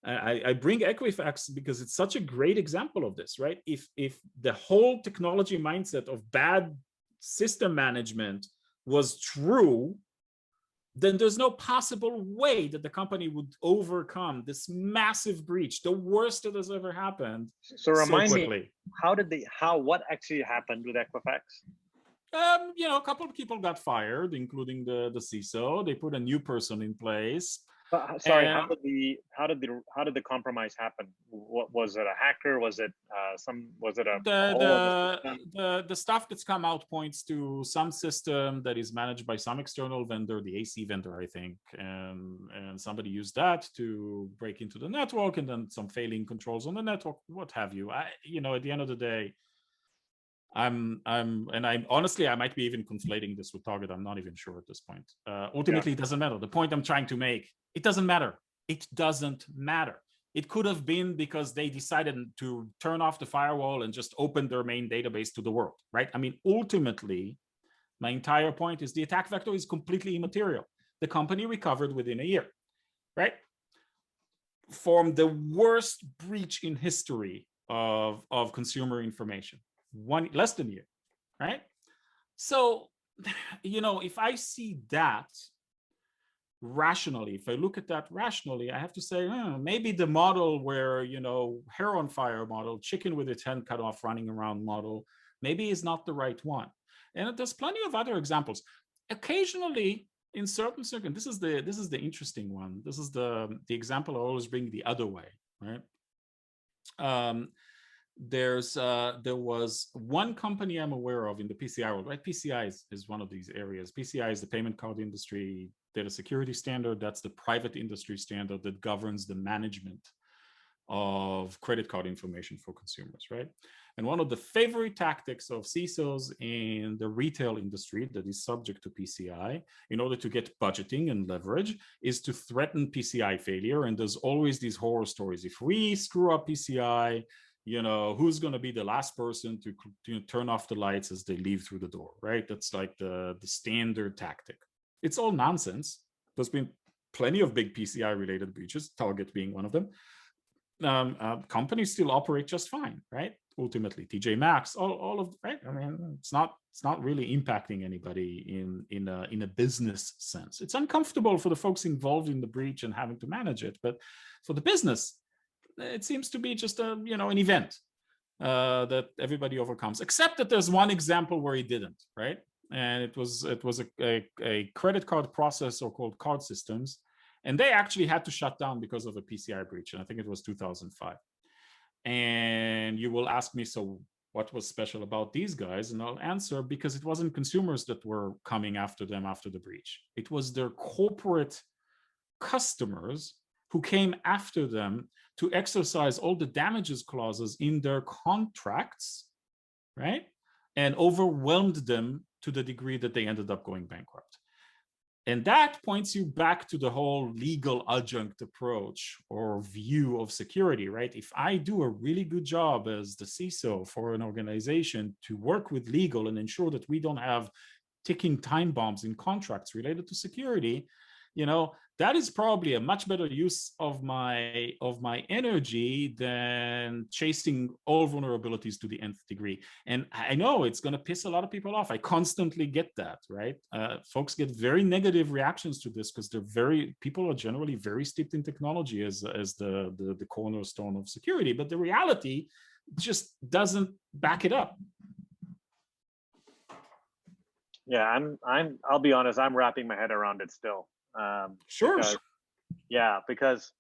I bring Equifax because it's such a great example of this, right? If the whole technology mindset of bad system management was true, then there's no possible way that the company would overcome this massive breach, the worst that has ever happened, So remind quickly. Me, what actually happened with Equifax? A couple of people got fired, including the CISO. They put a new person in place. Sorry, how did the compromise happen? What was it? A hacker? Was it the stuff that's come out points to some system that is managed by some external vendor, the AC vendor, I think, and somebody used that to break into the network, and then some failing controls on the network, what have you. At the end of the day, I'm honestly, I might be even conflating this with Target. I'm not even sure at this point. Ultimately, It doesn't matter. The point I'm trying to make, it doesn't matter. It doesn't matter. It could have been because they decided to turn off the firewall and just open their main database to the world, right? I mean, ultimately, my entire point is the attack vector is completely immaterial. The company recovered within a year, right? From the worst breach in history of consumer information. Less than a year, right? So, if I see that rationally, if I look at that rationally, I have to say, maybe the model where, hair on fire model, chicken with its head cut off running around model, maybe is not the right one. And there's plenty of other examples. Occasionally, in certain circumstances, this is the interesting one. This is the example I always bring the other way, right? There was one company I'm aware of in the PCI world, right? PCI is one of these areas. PCI is the payment card industry data security standard. That's the private industry standard that governs the management of credit card information for consumers, right? And one of the favorite tactics of CISOs in the retail industry that is subject to PCI, in order to get budgeting and leverage, is to threaten PCI failure. And there's always these horror stories. If we screw up PCI, who's going to be the last person to turn off the lights as they leave through the door, right? That's like the standard tactic. It's all nonsense. There's been plenty of big PCI related breaches, Target being one of them. Companies still operate just fine, right? Ultimately, TJ Maxx, all of, right? I mean, it's not really impacting anybody in a business sense. It's uncomfortable for the folks involved in the breach and having to manage it, but for the business, it seems to be just an event that everybody overcomes, except that there's one example where he didn't, right? And it was a credit card processor called Card Systems, and they actually had to shut down because of a PCI breach, and I think it was 2005. And you will ask me, so what was special about these guys? And I'll answer, because it wasn't consumers that were coming after them after the breach. It was their corporate customers who came after them to exercise all the damages clauses in their contracts, right? And overwhelmed them to the degree that they ended up going bankrupt. And that points you back to the whole legal adjunct approach or view of security, right? If I do a really good job as the CISO for an organization to work with legal and ensure that we don't have ticking time bombs in contracts related to security, that is probably a much better use of my energy than chasing all vulnerabilities to the nth degree. And I know it's going to piss a lot of people off. I constantly get that, right? Folks get very negative reactions to this because people are generally very steeped in technology as the cornerstone of security. But the reality just doesn't back it up. Yeah, I'll be honest, I'm wrapping my head around it still. Sure. Because